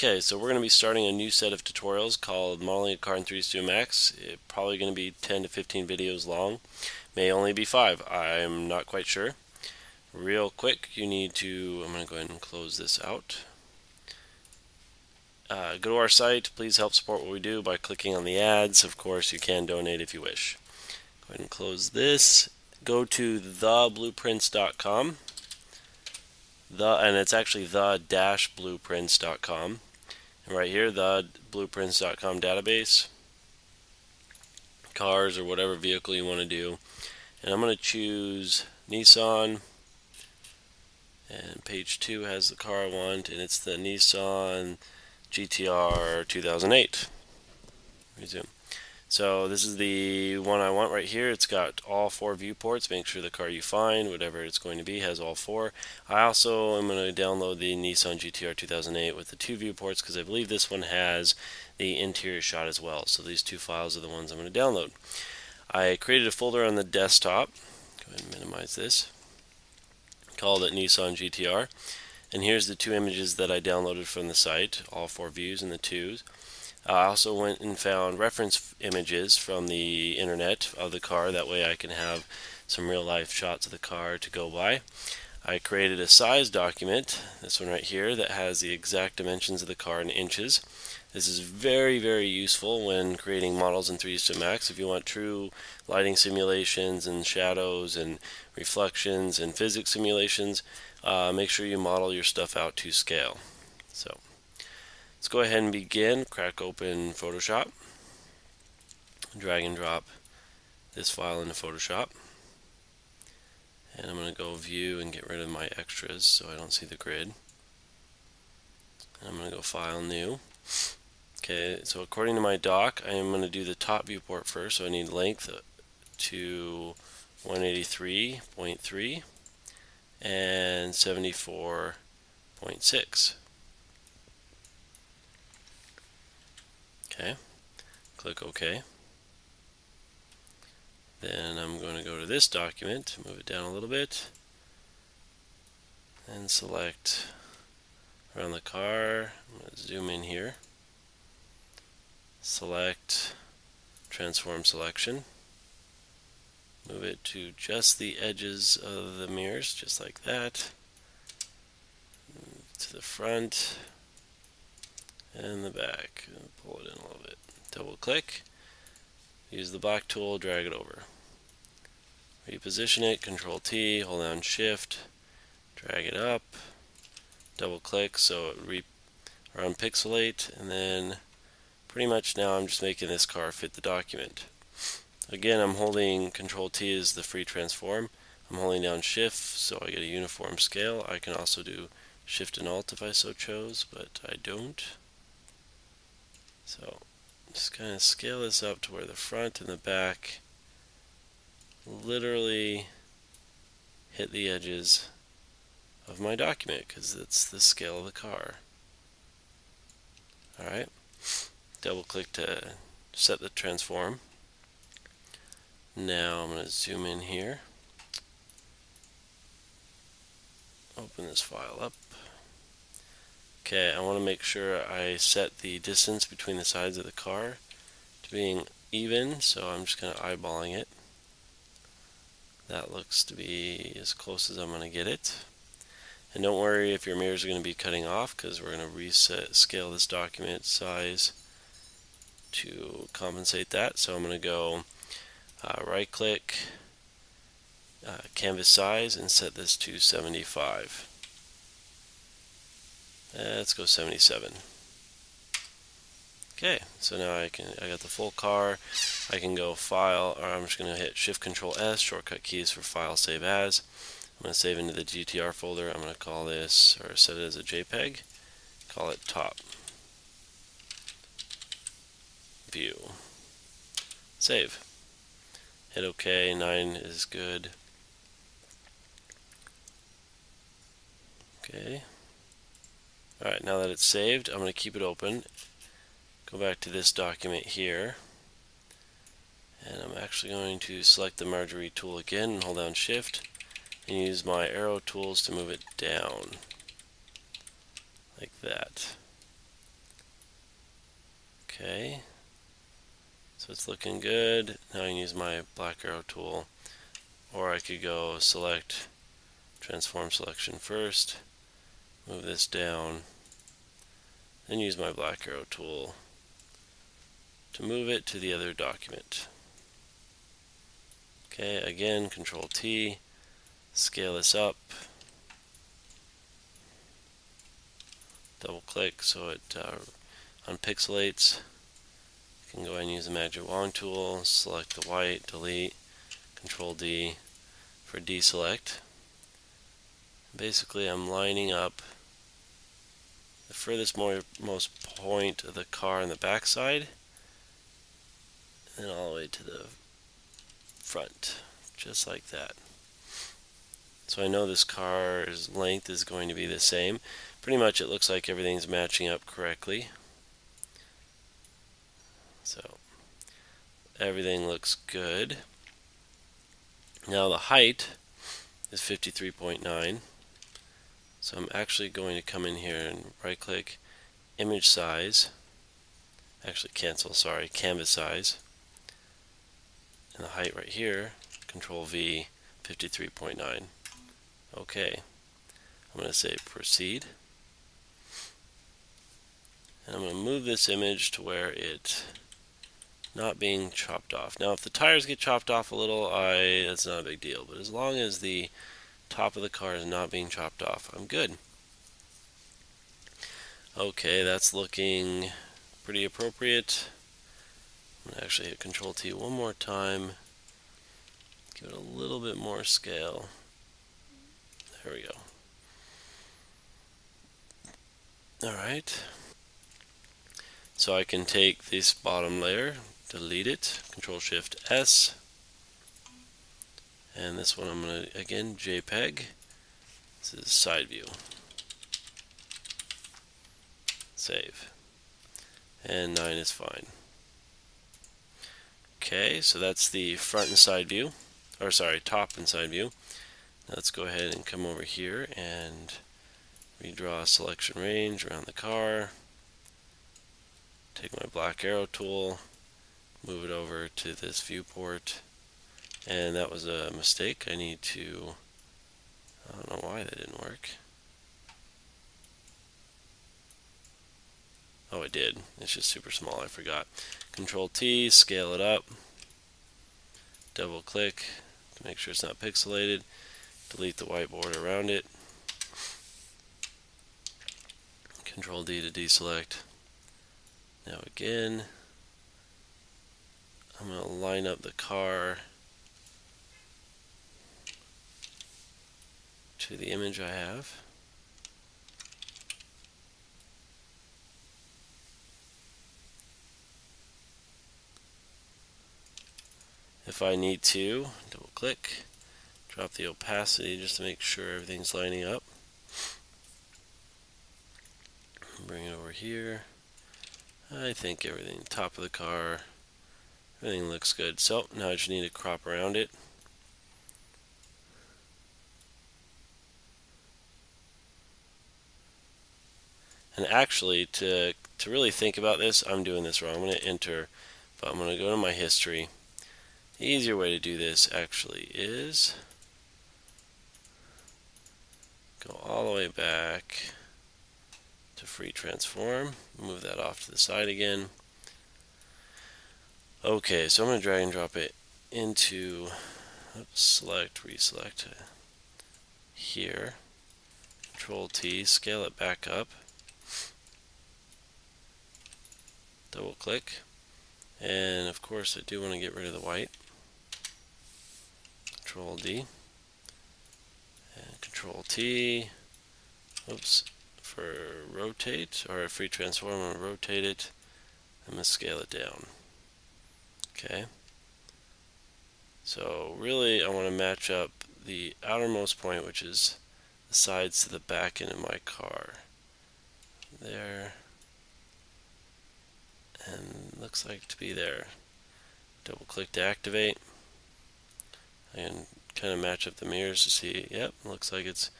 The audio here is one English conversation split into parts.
Okay, so we're going to be starting a new set of tutorials called Modeling a Car in 3ds Studio Max. It's probably going to be 10 to 15 videos long. May only be 5. I'm not quite sure. Real quick, you need to, I'm going to go ahead and close this out. Go to our site. Please help support what we do by clicking on the ads. Of course, you can donate if you wish. Go ahead and close this. Go to theblueprints.com. And it's actually the-blueprints.com. And right here, the blueprints.com database, cars or whatever vehicle you want to do. And I'm going to choose Nissan. And page 2 has the car I want, and it's the Nissan GTR 2008. Resume. So this is the one I want right here. It's got all 4 viewports. Make sure the car you find, whatever it's going to be, has all 4. I also am going to download the Nissan GTR 2008 with the 2 viewports because I believe this one has the interior shot as well. So these 2 files are the ones I'm going to download. I created a folder on the desktop. Go ahead and minimize this. Called it Nissan GTR. And here's the 2 images that I downloaded from the site, all 4 views and the 2s. I also went and found reference images from the internet of the car. That way I can have some real life shots of the car to go by. I created a size document, this one right here, that has the exact dimensions of the car in inches. This is very, very useful when creating models in 3ds Studio Max. If you want true lighting simulations and shadows and reflections and physics simulations, make sure you model your stuff out to scale. So let's go ahead and begin. Crack open Photoshop. Drag and drop this file into Photoshop. And I'm going to go View and get rid of my extras so I don't see the grid. And I'm going to go File, New. Okay, so according to my doc, I am going to do the top viewport first. So I need length to 183.3 and 74.6. Okay, click OK. Then I'm going to go to this document, move it down a little bit, and select around the car. I'm going to zoom in here. Select Transform Selection. Move it to just the edges of the mirrors, just like that. Move to the front and the back. Pull it in a little bit. Double click. Use the black tool, drag it over. Reposition it, Control T, hold down Shift, drag it up, double click so it unpixelate, and then pretty much now I'm just making this car fit the document. Again, I'm holding Control T as the free transform. I'm holding down Shift so I get a uniform scale. I can also do Shift and Alt if I so chose, but I don't. So just kind of scale this up to where the front and the back literally hit the edges of my document because it's the scale of the car. Alright, double click to set the transform. Now I'm going to zoom in here, open this file up. Okay, I want to make sure I set the distance between the sides of the car to being even, so I'm just kind of eyeballing it. That looks to be as close as I'm going to get it. And don't worry if your mirrors are going to be cutting off because we're going to scale this document size to compensate that. So I'm going to go right click, canvas size, and set this to 75. Let's go 77. Okay, so now I got the full car. I can go File, or I'm just going to hit Shift Control S, shortcut keys for File, Save As. I'm going to save into the GTR folder. I'm going to call this, or set it as a JPEG. Call it Top. View. Save. Hit OK. 9 is good. Okay. Alright, now that it's saved, I'm going to keep it open. Go back to this document here. And I'm actually going to select the Marjorie tool again and hold down Shift and use my arrow tools to move it down. Like that. Okay, so it's looking good. Now I can use my black arrow tool, or I could go select transform selection first, move this down, then use my black arrow tool to move it to the other document. Okay, again, Control T, scale this up, double click so it unpixelates. You can go ahead and use the Magic Wand tool, select the white, delete, Control D for deselect. Basically, I'm lining up the furthest most point of the car on the back side, and then all the way to the front, just like that. So I know this car's length is going to be the same. Pretty much it looks like everything's matching up correctly. So everything looks good. Now the height is 53.9. So I'm actually going to come in here and right click, image size, actually cancel, sorry, canvas size. And the height right here, Control V, 53.9. Okay, I'm going to say proceed. And I'm going to move this image to where it's not being chopped off. Now if the tires get chopped off a little, that's not a big deal. But as long as the top of the car is not being chopped off, I'm good. Okay, that's looking pretty appropriate. I'm going to actually hit Control T one more time. Give it a little bit more scale. There we go. Alright. So I can take this bottom layer, delete it, Control Shift S. And this one I'm going to, again, JPEG. This is side view. Save. And 9 is fine. Okay, so that's the front and side view. Or sorry, top and side view. Now let's go ahead and come over here and redraw a selection range around the car. Take my black arrow tool, move it over to this viewport. And that was a mistake. I need to, I don't know why that didn't work. Oh, it did. It's just super small, I forgot. Control T, scale it up. Double click to make sure it's not pixelated. Delete the white border around it. Control D to deselect. Now again, I'm going to line up the car to the image I have. If I need to, double click, drop the opacity just to make sure everything's lining up. Bring it over here. I think everything, top of the car, everything looks good. So now I just need to crop around it. And actually, to really think about this, I'm doing this wrong. I'm going to enter, but I'm going to go to my history. The easier way to do this actually is go all the way back to free transform, move that off to the side again. Okay, so I'm going to drag and drop it into, select, reselect here, Control T, scale it back up, double click, and of course I do want to get rid of the white. Control D and Control T. Oops, for rotate or free transform, I'm going to rotate it. I'm going to scale it down. Okay. So really, I want to match up the outermost point, which is the sides to the back end of my car. There, and looks like to be there. Double click to activate. And kind of match up the mirrors to see, yep, looks like it's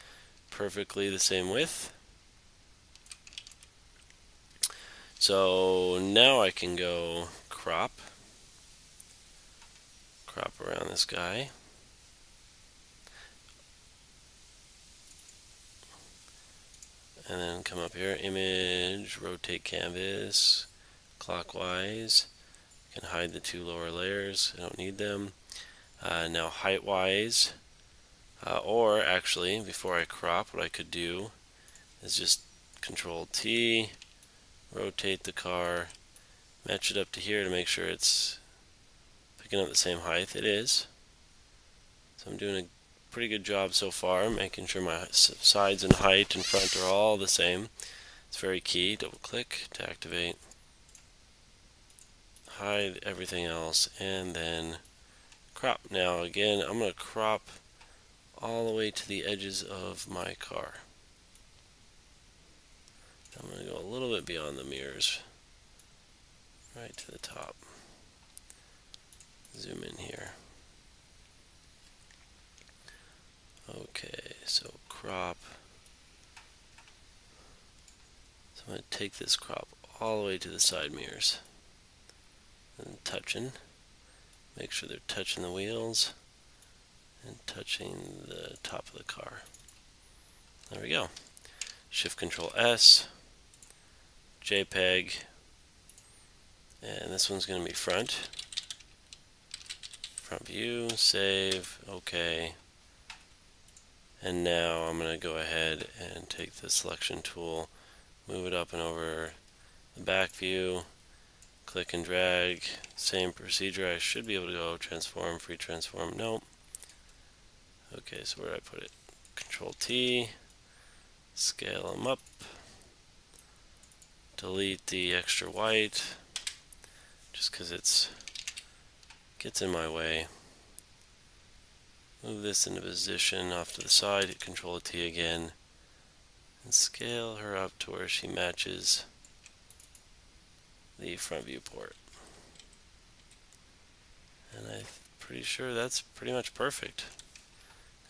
perfectly the same width. So now I can go crop around this guy. And then come up here, image, rotate canvas, clockwise. You can hide the two lower layers, I don't need them. Now height wise, or actually before I crop, what I could do is just Control T, rotate the car, match it up to here to make sure it's picking up the same height. It is. So I'm doing a pretty good job so far, making sure my sides and height and front are all the same. It's very key. Double click to activate. Hide everything else and then crop. Now again, I'm going to crop all the way to the edges of my car. I'm going to go a little bit beyond the mirrors, right to the top. Zoom in here. Okay, so crop. So I'm going to take this crop all the way to the side mirrors. And touching. Make sure they're touching the wheels and touching the top of the car. There we go. Shift Control S, JPEG, and this one's going to be front view, save, OK. And now I'm going to go ahead and take the selection tool, move it up and over the back view, click and drag, same procedure. I should be able to go transform, free transform, nope. Okay, so where did I put it? Control T, scale them up, delete the extra white, just because it gets in my way. Move this into position off to the side, hit Control T again, and scale her up to where she matches the front viewport. And I'm pretty sure that's pretty much perfect.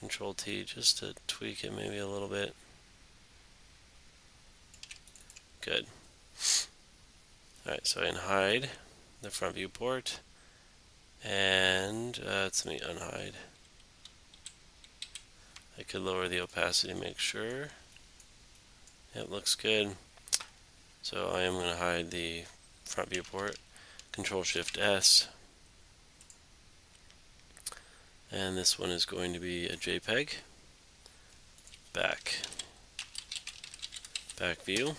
Control T just to tweak it maybe a little bit. Good. Alright, so I can hide the front viewport, and let me unhide. I could lower the opacity to make sure. It looks good. So I am going to hide the front viewport. Control Shift S. And this one is going to be a JPEG. Back view.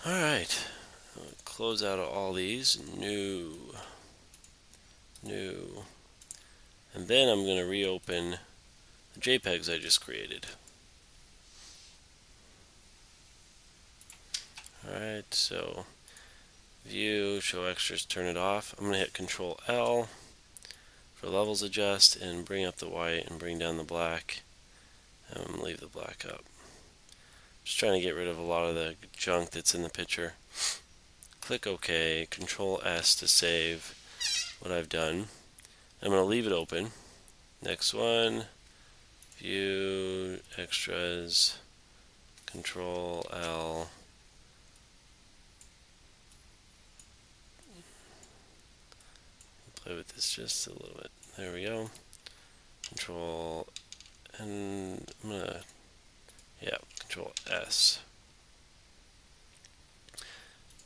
Alright. Close out of all these. New. And then I'm going to reopen the JPEGs I just created. Alright, so view, show extras, turn it off. I'm going to hit Control L for levels adjust and bring up the white and bring down the black. I'm going to leave the black up. Just trying to get rid of a lot of the junk that's in the picture. Click OK, Control S to save what I've done. I'm going to leave it open. Next one, view, extras, Control L. Play with this just a little bit. There we go. Control, and I'm going to, yeah, Control S.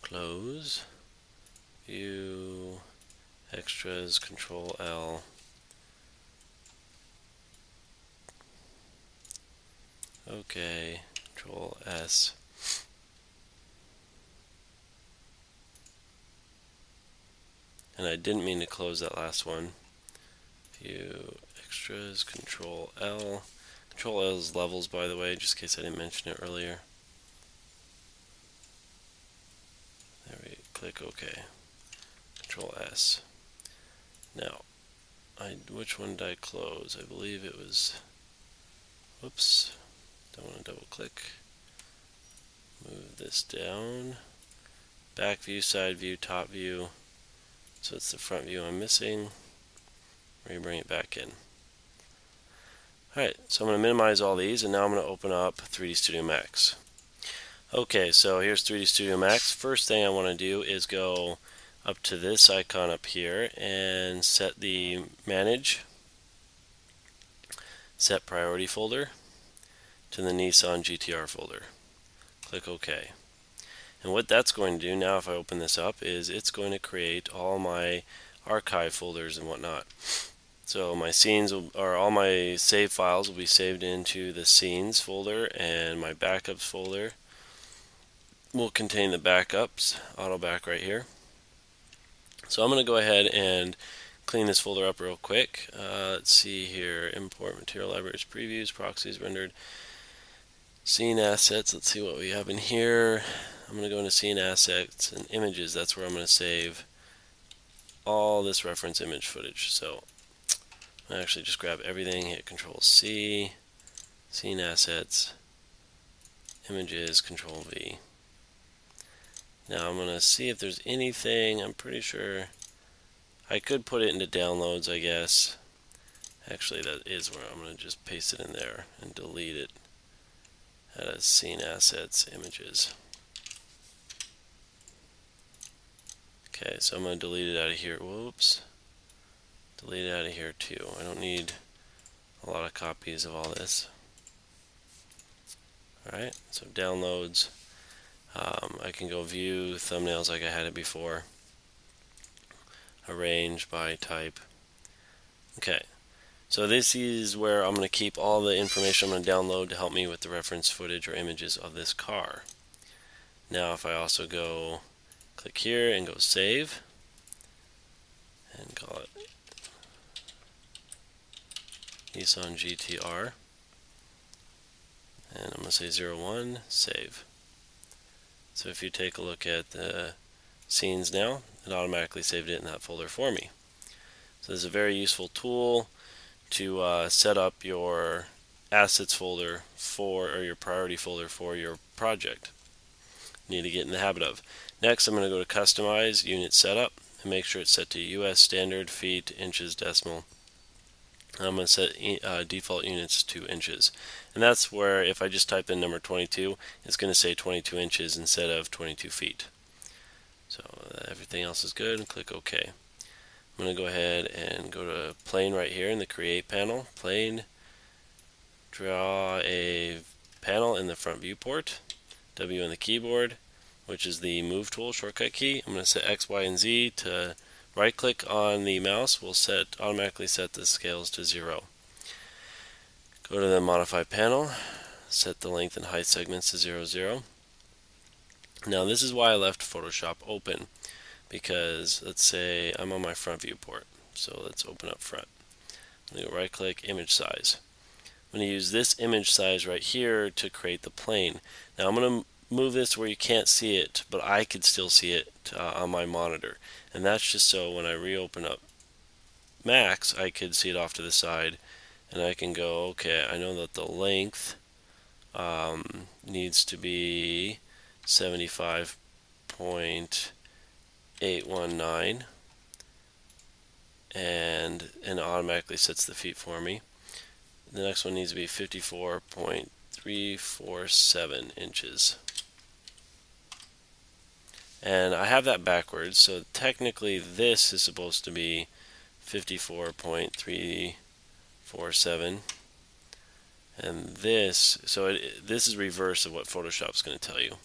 Close, view, extras, Control L. OK, Control S. And I didn't mean to close that last one. View, extras, Control L. Control L is levels, by the way, just in case I didn't mention it earlier. There we go. Click OK. Control S. Now, which one did I close? I believe it was, whoops, don't want to double click. Move this down. Back view, side view, top view. So it's the front view I'm missing. Bring it back in. Alright, so I'm going to minimize all these, and now I'm going to open up 3D Studio Max. Okay, so here's 3D Studio Max. First thing I want to do is go up to this icon up here and set the Manage, Set Priority folder to the Nissan GTR folder. Click OK. And what that's going to do now, if I open this up, is it's going to create all my archive folders and whatnot. So my scenes or all my save files will be saved into the scenes folder, and my backups folder will contain the backups, auto back right here. So I'm going to go ahead and clean this folder up real quick. Let's see here, import material libraries, previews, proxies, rendered, scene assets. Let's see what we have in here. I'm going to go into scene assets and images. That's where I'm going to save all this reference image footage. So I actually just grab everything, hit Control C, scene assets, images, Control V. Now I'm going to see if there's anything. I'm pretty sure I could put it into downloads, I guess. Actually, that is where I'm going to just paste it in there and delete it as scene assets, images. Okay, so I'm going to delete it out of here. Whoops. Delete it out of here too. I don't need a lot of copies of all this. Alright, so downloads. I can go view thumbnails like I had it before. Arrange by type. Okay, so this is where I'm going to keep all the information I'm going to download to help me with the reference footage or images of this car. Now if I also go click here and go save and call it Nissan GTR, and I'm going to say 01, save. So if you take a look at the scenes now, it automatically saved it in that folder for me. So this is a very useful tool to set up your assets folder or your priority folder for your project. You need to get in the habit of. Next, I'm going to go to Customize Unit Setup and make sure it's set to US standard, feet, inches, decimal. I'm going to set default units to inches. And that's where if I just type in number 22, it's going to say 22 inches instead of 22 feet. So everything else is good, and click OK. I'm going to go ahead and go to Plane right here in the Create panel. Plane, draw a panel in the front viewport, W on the keyboard, which is the Move tool shortcut key. I'm going to set X, Y, and Z to right click on the mouse. Will automatically set the scales to 0. Go to the Modify panel, set the length and height segments to 0, 0. Now this is why I left Photoshop open, because let's say I'm on my front viewport. So let's open up front. I'm going to go right click, image size. I'm going to use this image size right here to create the plane. Now I'm going to move this where you can't see it, but I could still see it on my monitor. And that's just so when I reopen up Max, I could see it off to the side, and I can go, okay, I know that the length needs to be 75.819, and it automatically sets the feet for me. The next one needs to be 54.347 inches. And I have that backwards, so technically this is supposed to be 54.347, and this, so this is reverse of what Photoshop's going to tell you.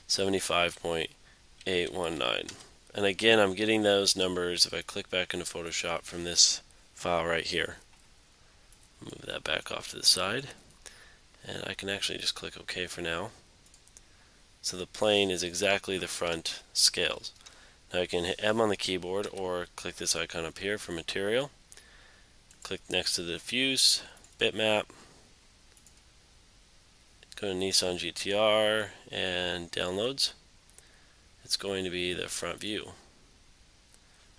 75.819. And again, I'm getting those numbers if I click back into Photoshop from this file right here. Move that back off to the side, and I can actually just click OK for now. So the plane is exactly the front scales. Now I can hit M on the keyboard or click this icon up here for material. Click next to the diffuse, bitmap, go to Nissan GTR and downloads. It's going to be the front view.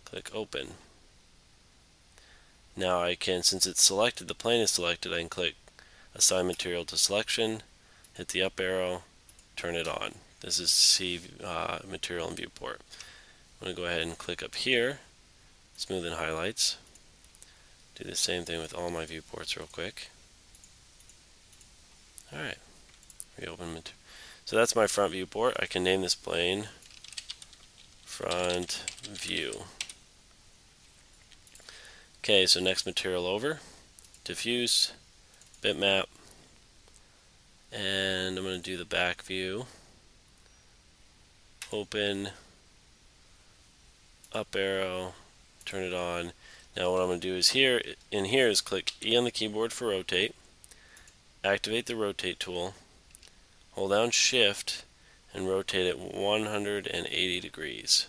Click open. Now I can, since it's selected, the plane is selected, I can click assign material to selection, hit the up arrow, turn it on. This is see material in viewport. I'm going to go ahead and click up here, smooth in highlights. Do the same thing with all my viewports real quick. Alright. reopen material. So that's my front viewport. I can name this plane front view. Okay, so next material over, diffuse, bitmap, and I'm going to do the back view. Open, up arrow, turn it on. Now what I'm going to do is here is click E on the keyboard for rotate, activate the rotate tool, hold down shift, and rotate it 180 degrees.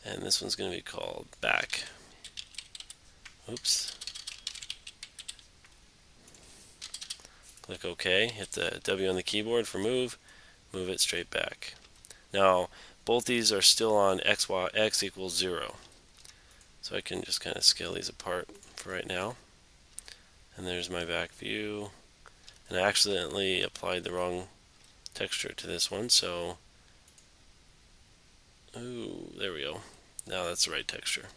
And this one's going to be called back. Oops. Click OK, hit the W on the keyboard for move it straight back. Now both these are still on x equals 0. So I can just kind of scale these apart for right now. And there's my back view. And I accidentally applied the wrong texture to this one, so ooh, there we go. Now that's the right texture.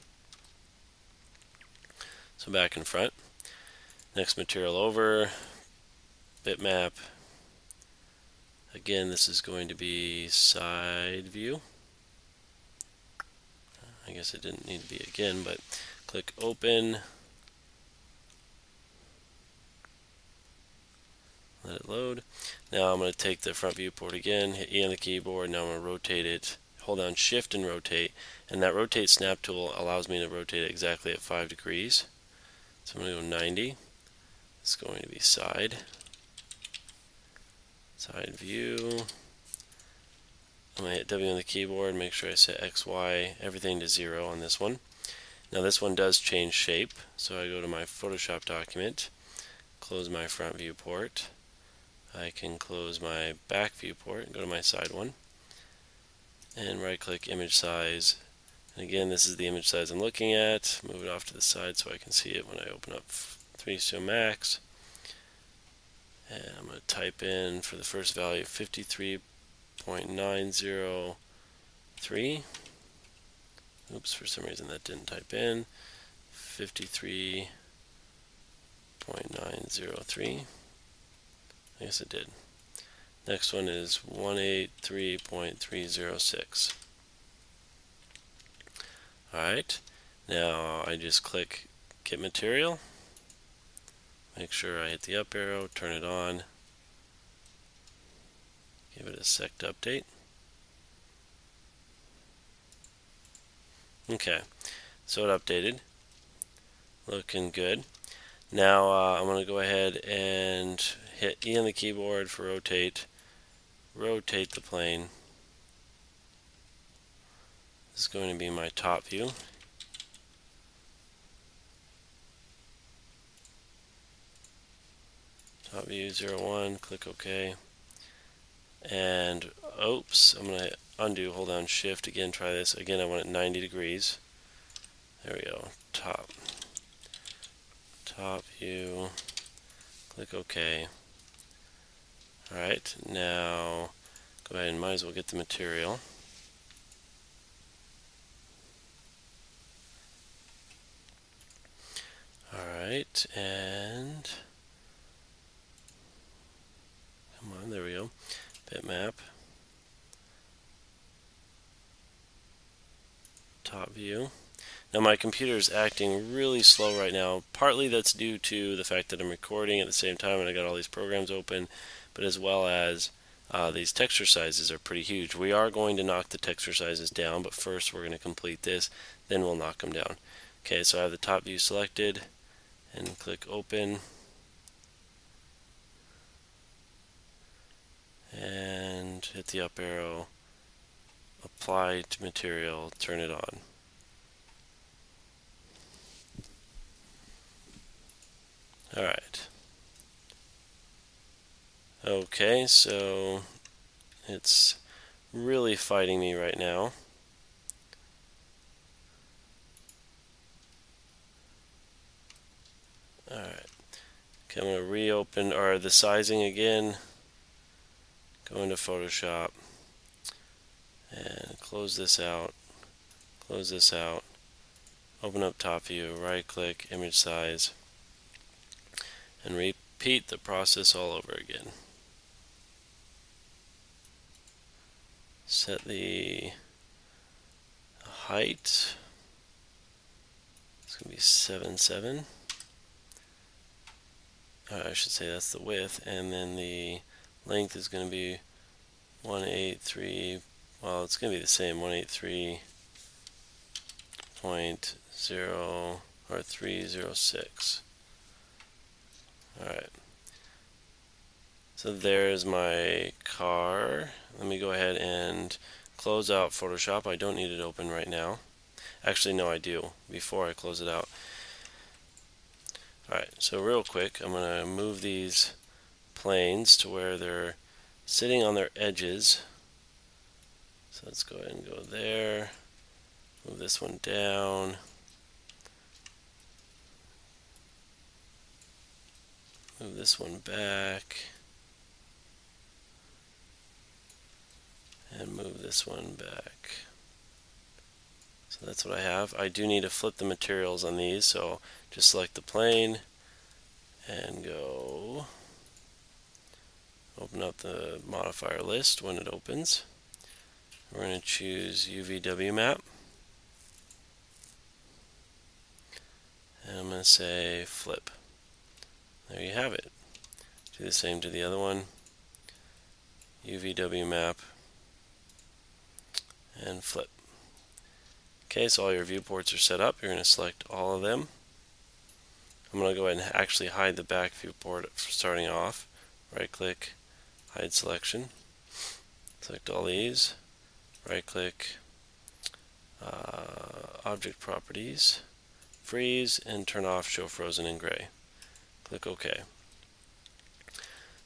So back and front. Next material over, bitmap. Again, this is going to be side view. I guess it didn't need to be again, but click open. Let it load. Now I'm going to take the front viewport again, hit E on the keyboard. Now I'm going to rotate it, hold down shift and rotate. And that rotate snap tool allows me to rotate it exactly at 5 degrees. So I'm going to go 90. It's going to be side view. I'm going to hit W on the keyboard, make sure I set X, Y, everything to 0 on this one. Now this one does change shape, so I go to my Photoshop document, close my front viewport. I can close my back viewport and go to my side one, and right click image size. And again, this is the image size I'm looking at. Move it off to the side so I can see it when I open up 3ds Max. And I'm going to type in for the first value 53.903. Oops, for some reason that didn't type in. 53.903. I guess it did. Next one is 183.306. Alright, now I just click Get Material. Make sure I hit the up arrow, turn it on. Give it a sec to update. Okay, so it updated. Looking good. Now I'm going to go ahead and hit E on the keyboard for rotate. Rotate the plane. This is going to be my top view. Top view 01, click OK. And oops, I'm going to undo, hold down shift again, try this. Again, I want it 90 degrees. There we go. Top view, click OK. Alright, now go ahead and might as well get the material. Alright, and come on, there we go. Bitmap. Top view. Now my computer is acting really slow right now. Partly that's due to the fact that I'm recording at the same time and I got all these programs open, but as well as these texture sizes are pretty huge. We are going to knock the texture sizes down, but first we're going to complete this, then we'll knock them down. Okay, so I have the top view selected and click open. And hit the up arrow, apply to material, turn it on. Alright. Okay, so it's really fighting me right now. Alright. Okay, I'm going to reopen the sizing again. Go into Photoshop and close this out, open up top view, right click, image size, and repeat the process all over again. set the height. It's going to be 7.7. I should say that's the width, and then the length is going to be 183. Well, it's going to be the same, 183.0 or 306. Alright. So there's my car. Let me go ahead and close out Photoshop. I don't need it open right now. Actually, no, I do, before I close it out. Alright, so real quick, I'm going to move these planes to where they're sitting on their edges. So let's go ahead and go there. Move this one down. Move this one back. And move this one back. So that's what I have. I do need to flip the materials on these, so just select the plane and go open up the modifier list when it opens. We're going to choose UVW map, and I'm going to say flip. There you have it. Do the same to the other one. UVW map and flip. Okay, so all your viewports are set up. You're going to select all of them. I'm going to go ahead and actually hide the back viewport starting off. Right click, hide selection. Select all these. Right click, object properties, freeze, and turn off show frozen in gray. Click OK.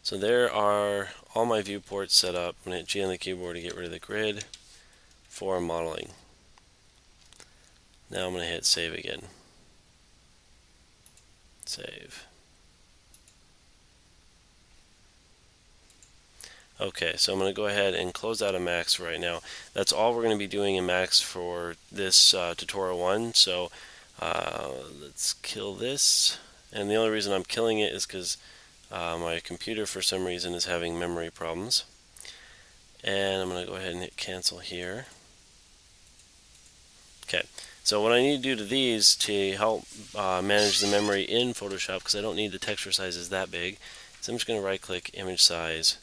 So there are all my viewports set up. I'm going to hit G on the keyboard to get rid of the grid for modeling. Now I'm going to hit save again. Save. Okay, so I'm going to go ahead and close out of Max right now. That's all we're going to be doing in Max for this tutorial 1. So let's kill this. And the only reason I'm killing it is because my computer for some reason is having memory problems. And I'm going to go ahead and hit cancel here. Okay, so what I need to do to these to help manage the memory in Photoshop, because I don't need the texture sizes that big, is I'm just going to right click image size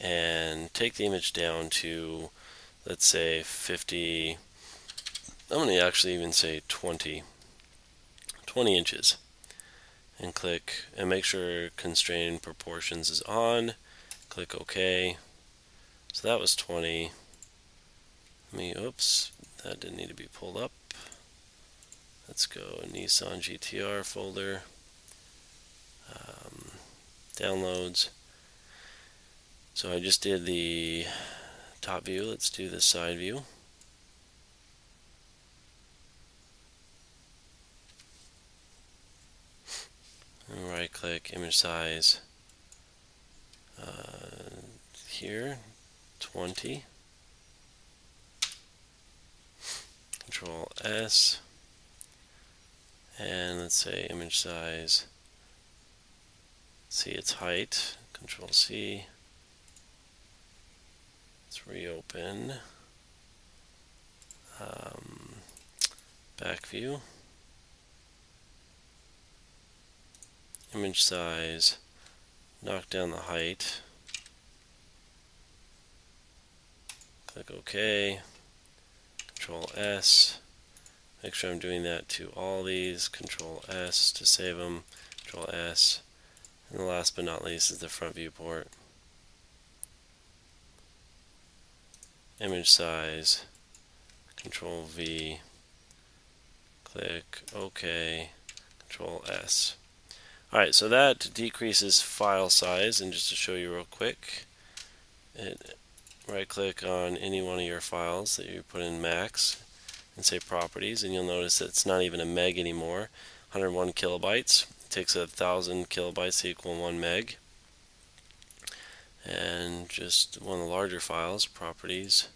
and take the image down to, let's say 50, I'm going to actually even say 20 inches, and click and make sure constrain proportions is on. Click OK. So that was 20. Oops, that didn't need to be pulled up. Let's go Nissan GTR folder, downloads. So I just did the top view. Let's do the side view. And right click image size here, 20. Control S, and let's say image size, see its height, Control C. Let's reopen back view, image size, knock down the height, click OK, Control S, make sure I'm doing that to all these, Control S to save them, Control S, and the last but not least is the front viewport. Image size, Control V, click OK, Control S. Alright, so that decreases file size, and just to show you real quick, right click on any one of your files that you put in Max and say properties, and you'll notice that it's not even a meg anymore. 101 kilobytes. It takes 1,000 kilobytes to equal 1 meg. And just one of the larger files, properties,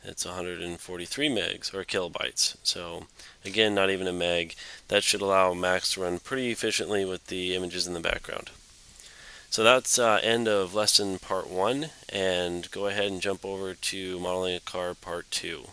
it's 143 megs or kilobytes. So again, not even a meg. That should allow Max to run pretty efficiently with the images in the background. So that's end of lesson part 1, and go ahead and jump over to modeling a car part 2.